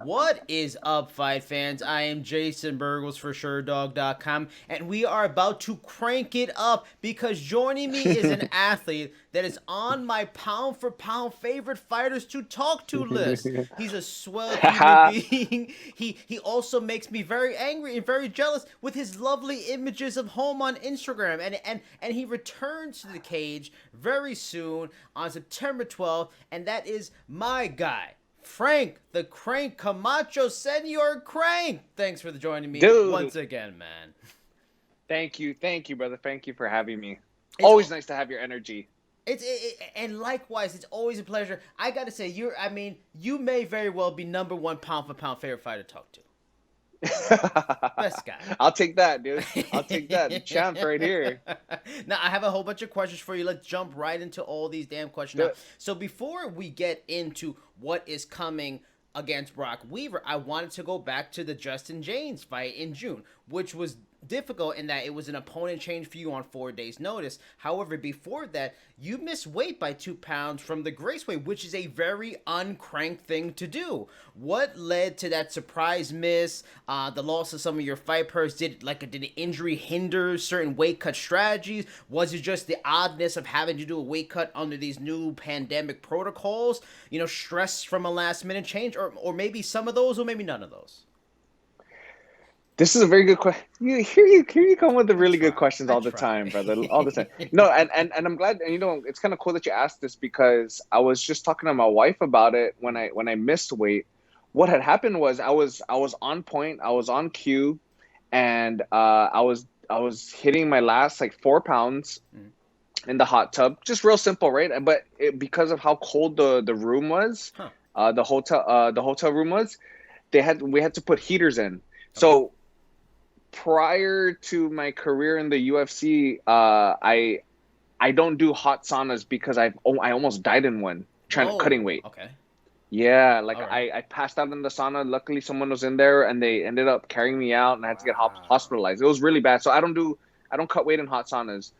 What is up, fight fans? I am Jason Burgos for Sherdog.com, and we are about to crank it up because joining me is an athlete that is on my pound for pound favorite fighters to talk to list. He's a swell human being. He also makes me very angry and very jealous with his lovely images of home on Instagram, and he returns to the cage very soon on September 12th, and that is my guy. Frank, the Crank Camacho, Senor Crank. Thanks for joining me Dude, once again, man. thank you, brother. Thank you for having me. It's Always nice to have your energy. and likewise, it's always a pleasure. I gotta say, you may very well be number one pound for pound favorite fighter to talk to. Best guy. I'll take that, dude. I'll take that. The champ right here. Now, I have a whole bunch of questions for you. Let's jump right into all these damn questions now. So before we get into what is coming against Brok Weaver, I wanted to go back to the Justin Jaynes fight in June, which was difficult in that it was an opponent change for you on 4 days' notice. However, before that, you missed weight by 2 pounds from the Grace weight, which is a very uncrank thing to do. What led to that surprise miss? The loss of some of your fight purse? Did the injury hinder certain weight cut strategies? Was it just the oddness of having to do a weight cut under these new pandemic protocols? You know, stress from a last minute change, or maybe some of those, or maybe none of those. This is a very good question. Here you come with the really good questions all the time, brother. All the time. No, and I'm glad. And it's kind of cool that you asked this because I was just talking to my wife about it when I missed weight. What had happened was I was on point, I was on cue, and I was hitting my last like 4 pounds in the hot tub. Just real simple, right? But because of how cold the room was, the hotel room was, we had to put heaters in. So prior to my career in the UFC, I don't do hot saunas because I almost died in one cutting weight. Okay. Yeah, like I passed out in the sauna. Luckily, someone was in there, and they ended up carrying me out, and I had to get hospitalized. It was really bad. So I don't cut weight in hot saunas.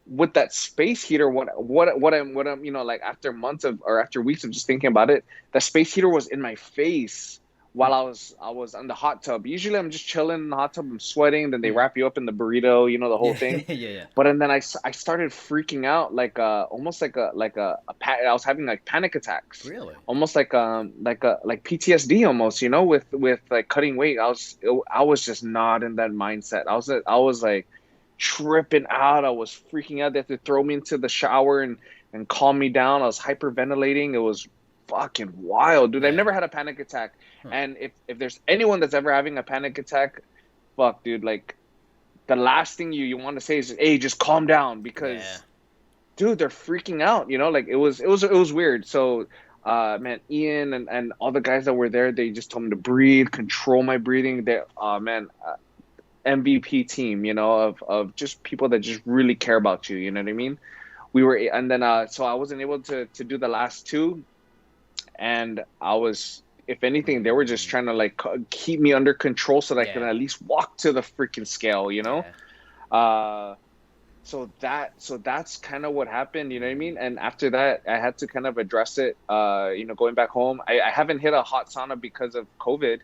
With that space heater, what I'm like after weeks of just thinking about it, that space heater was in my face while I was on the hot tub. Usually I'm just chilling in the hot tub, I'm sweating, then they wrap you up in the burrito, the whole thing. Yeah. But and then I started freaking out, like almost like I was having like panic attacks. Really? Almost like PTSD almost, with like cutting weight. I was just not in that mindset. I was like tripping out. I was freaking out. They had to throw me into the shower and calm me down. I was hyperventilating. It was fucking wild, dude. I've never had a panic attack. And if there's anyone that's ever having a panic attack, fuck, dude, like the last thing you want to say is, hey, just calm down, because dude, they're freaking out, like it was weird. So man, Ian and all the guys that were there, they just told me to breathe, control my breathing. They MVP team, of just people that just really care about you, you know what I mean? And then so I wasn't able to do the last 2, and I was, if anything, they were just trying to like keep me under control so that I can at least walk to the freaking scale, So that's kind of what happened, you know what I mean? And after that, I had to kind of address it, going back home. I haven't hit a hot sauna because of COVID,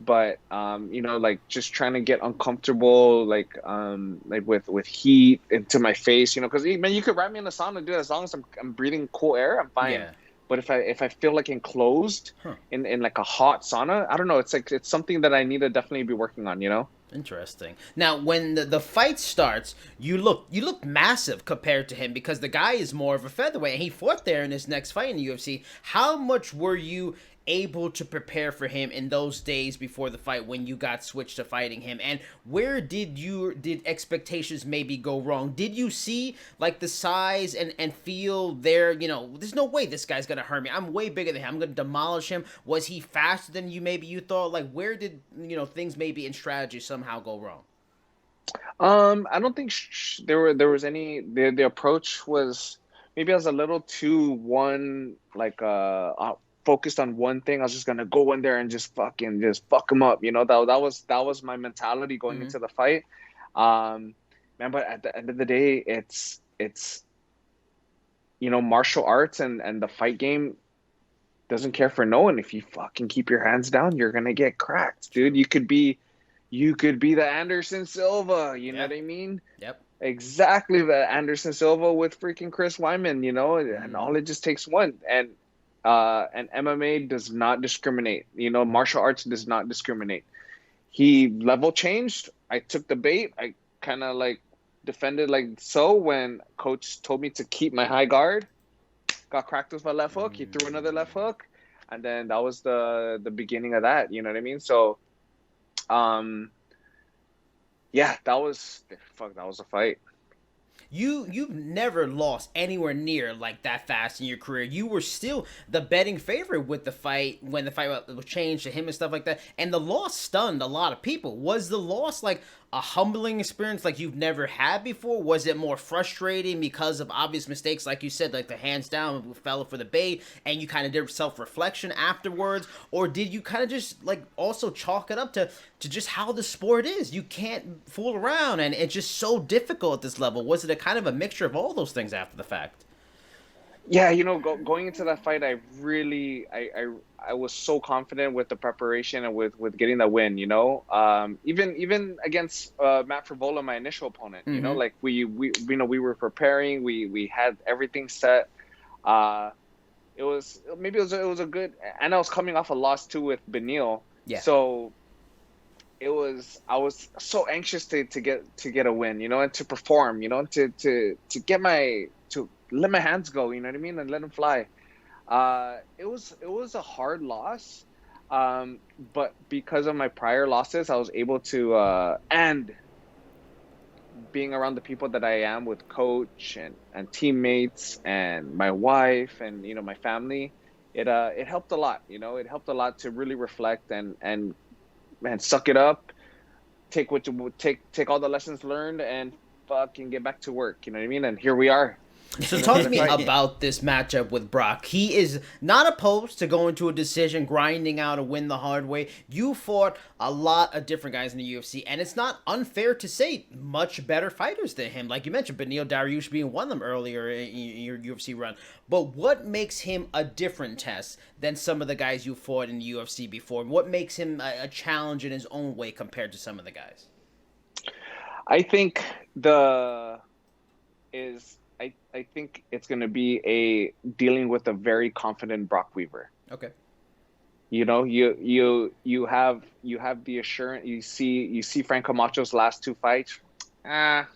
but like just trying to get uncomfortable, like with heat into my face, because man, you could wrap me in the sauna, dude. As long as I'm breathing cool air, I'm fine. Yeah. But if I feel like enclosed in like a hot sauna, I don't know. It's something that I need to definitely be working on, Interesting. Now, when the fight starts, you look massive compared to him, because the guy is more of a featherweight, and he fought there in his next fight in the UFC. How much were you able to prepare for him in those days before the fight when you got switched to fighting him? And where did expectations maybe go wrong? Did you see like the size and feel there, there's no way this guy's gonna hurt me, I'm way bigger than him, I'm gonna demolish him? Was he faster than you thought? Like, where did things maybe in strategy somehow go wrong? I don't think there was any. The approach was, maybe I was a little too focused on one thing. I was just gonna go in there and just fuck him up. That was my mentality going into the fight. Man, but at the end of the day, it's martial arts and the fight game. doesn't care for no one. If you fucking keep your hands down, you're gonna get cracked, dude. You could be the Anderson Silva. You know Yeah. what I mean? Yep. Exactly, the Anderson Silva with freaking Chris Wyman. You know, and all it just takes one. And MMA does not discriminate. You know, martial arts does not discriminate. He level changed. I took the bait. I kind of like defended like so when coach told me to keep my high guard. Got cracked with my left hook. He threw another left hook, and then that was the beginning of that. You know what I mean? So, yeah, that was a fight. You've never lost anywhere near like that fast in your career. You were still the betting favorite with the fight when the fight was changed to him and stuff like that. And the loss stunned a lot of people. Was the loss like a humbling experience like you've never had before? Was it more frustrating because of obvious mistakes, like you said, like the hands down fell for the bait, and you kind of did self-reflection afterwards? Or did you kind of just like also chalk it up to just how the sport is? You can't fool around, and it's just so difficult at this level. Was it a kind of a mixture of all those things after the fact? Yeah, you know, going into that fight, I really, I was so confident with the preparation and with getting the win. You know, even against Matt Frivola, my initial opponent. You know, like we you know, we were preparing, we had everything set. It was a good, and I was coming off a loss too with Beneil. Yeah. So I was so anxious to get a win, you know, and to perform, you know, to let my hands go, you know what I mean, and let them fly. It was a hard loss, but because of my prior losses, I was able to and being around the people that I am with coach and teammates and my wife and, you know, my family, it helped a lot, you know, it helped a lot to really reflect and suck it up, take all the lessons learned and fucking get back to work, you know what I mean? And here we are. So talk to me about this matchup with Brok. He is not opposed to going to a decision, grinding out a win the hard way. You fought a lot of different guys in the UFC, and it's not unfair to say much better fighters than him. Like you mentioned, Beneil Dariush being one of them earlier in your UFC run. But what makes him a different test than some of the guys you fought in the UFC before? What makes him a challenge in his own way compared to some of the guys? I think I think it's going to be dealing with a very confident Brok Weaver. Okay. You know, you have the assurance. You see Frank Camacho's last two fights. Yeah,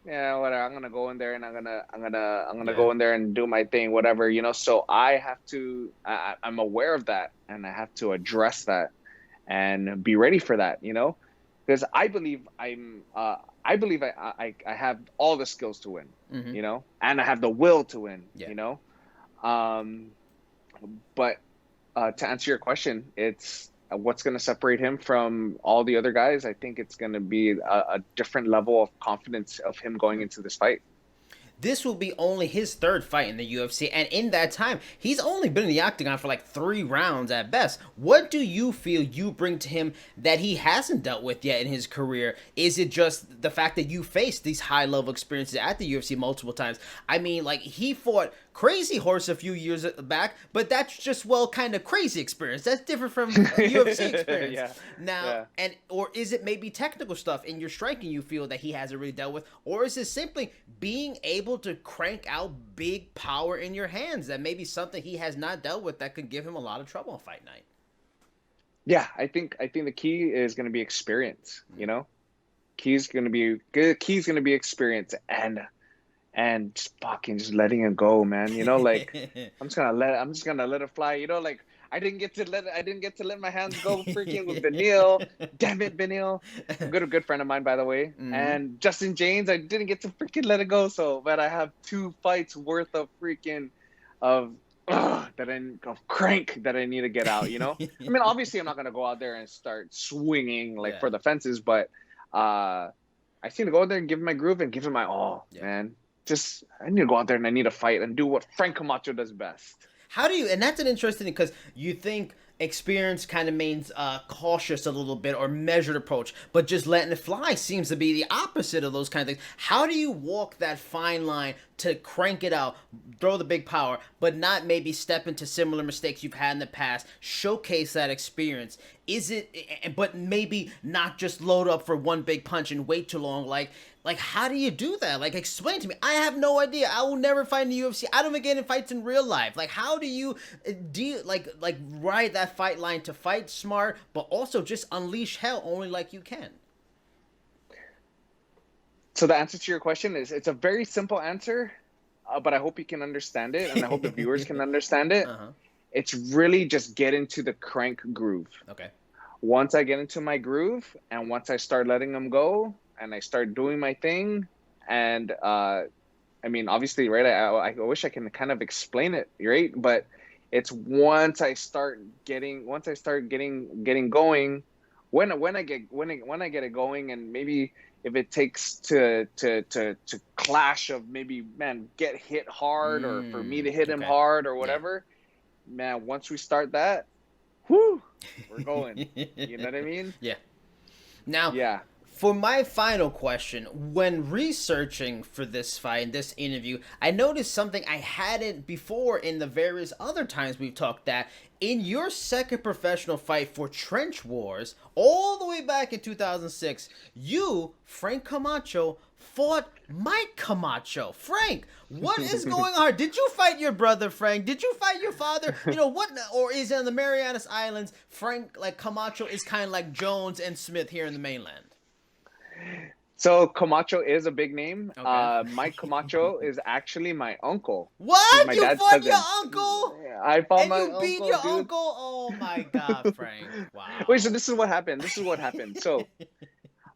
whatever. I'm gonna go in there and I'm gonna go in there and do my thing, whatever. You know, so I have to. I'm aware of that, and I have to address that and be ready for that. You know, because I believe I have all the skills to win, you know, and I have the will to win, you know. But to answer your question, it's what's going to separate him from all the other guys. I think it's going to be a different level of confidence of him going into this fight. This will be only his third fight in the UFC, and in that time, he's only been in the Octagon for like 3 rounds at best. What do you feel you bring to him that he hasn't dealt with yet in his career? Is it just the fact that you faced these high-level experiences at the UFC multiple times? I mean, like, he fought Crazy Horse a few years back, but that's just, well, kind of crazy experience. That's different from UFC experience. Or is it maybe technical stuff in your striking you feel that he hasn't really dealt with? Or is it simply being able to crank out big power in your hands that may be something he has not dealt with that could give him a lot of trouble on fight night? Yeah, I think the key is going to be experience, you know? Key's going to be experience and just fucking just letting it go, man. You know, like I'm just gonna let it fly. You know, like I didn't get to let my hands go freaking with Beneil. Damn it, Beneil. A good friend of mine, by the way. And Justin Jaynes, I didn't get to freaking let it go. So, but I have 2 fights worth of freaking crank that I need to get out. You know, I mean, obviously, I'm not gonna go out there and start swinging like for the fences, but I just need to go out there and give him my groove and give him my all, man. I need to go out there and I need to fight and do what Frank Camacho does best. How do you, and that's an interesting, because you think experience kind of means cautious a little bit or measured approach, but just letting it fly seems to be the opposite of those kind of things. How do you walk that fine line to crank it out, throw the big power, but not maybe step into similar mistakes you've had in the past, showcase that experience? Is it, but maybe not just load up for one big punch and wait too long? Like how do you do that? Like, explain to me. I have no idea. I will never fight in the UFC. I don't even get in fights in real life. Like, how do you ride that fight line to fight smart, but also just unleash hell only like you can? So the answer to your question is, it's a very simple answer, but I hope you can understand it, and I hope the viewers can understand it. It's really just get into the crank groove. Okay. Once I get into my groove, and once I start letting them go, and I start doing my thing, and I mean, obviously, right? I wish I can kind of explain it, right? But it's once I start getting going, when I get it going, and maybe if it takes to clash of maybe, man, get hit hard, or for me to hit him hard or whatever, man, once we start that, whoo, we're going. You know what I mean? Yeah. Now, for my final question, when researching for this fight, this interview, I noticed something I hadn't before in the various other times we've talked, that in your second professional fight for Trench Wars, all the way back in 2006, you, Frank Camacho, fought Mike Camacho. Frank, what is going on? Did you fight your brother, Frank? Did you fight your father? You know, what, or is it on the Marianas Islands, Frank, like Camacho is kind of like Jones and Smith here in the mainland? So Camacho is a big name. Okay. Mike Camacho is actually my uncle. What? My you dad's fought cousin. Your uncle? Yeah, I fought and my you uncle, beat your dude. uncle? Oh my God, Frank! Wow. Wait, so this is what happened. So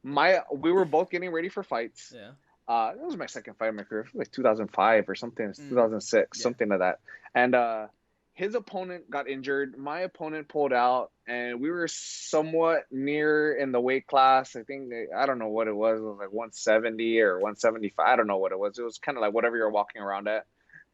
we were both getting ready for fights. Yeah. It was my second fight in my career, like 2005 or something, 2006, something like that. And his opponent got injured. My opponent pulled out, and we were somewhat near in the weight class. I think, I don't know what it was. It was like 170 or 175. I don't know what it was. It was kind of like whatever you're walking around at.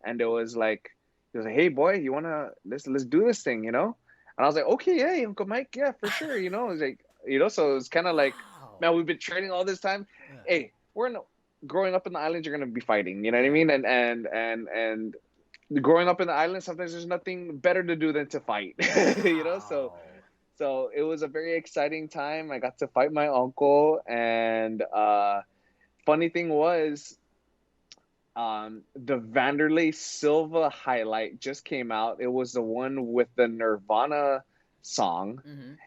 And it was like, hey boy, you wanna let's do this thing, you know? And I was like, okay, yeah, Uncle Mike, yeah, for sure, you know. It was like, you know, so it was kind of like, man, we've been training all this time. Yeah. Hey, growing up in the islands, you're gonna be fighting, you know what I mean? And growing up in the islands, sometimes there's nothing better to do than to fight. You know, so it was a very exciting time. I got to fight my uncle, and funny thing was, the Vanderlei Silva highlight just came out. It was the one with the Nirvana song,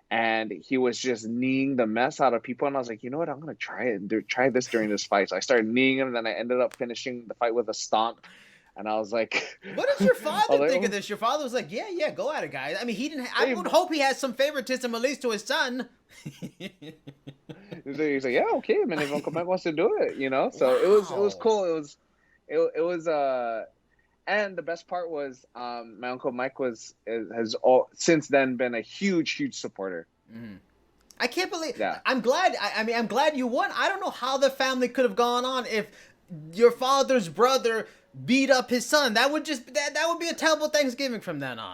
and he was just kneeing the mess out of people, and I was like, you know what, I'm gonna try this during this fight. So I started kneeing him, and then I ended up finishing the fight with a stomp. And I was like, what does your father think of this? Your father was like, yeah, go at it, guys. I mean, he didn't. I would hope he has some favoritism, at least to his son. He's like, yeah, okay, man, if Uncle Mike wants to do it, you know. So it was cool. It was and the best part was, my Uncle Mike has since then been a huge supporter. I can't believe. Yeah. I'm glad. I'm glad you won. I don't know how the family could have gone on if your father's brother beat up his son. That would be a terrible Thanksgiving from then on.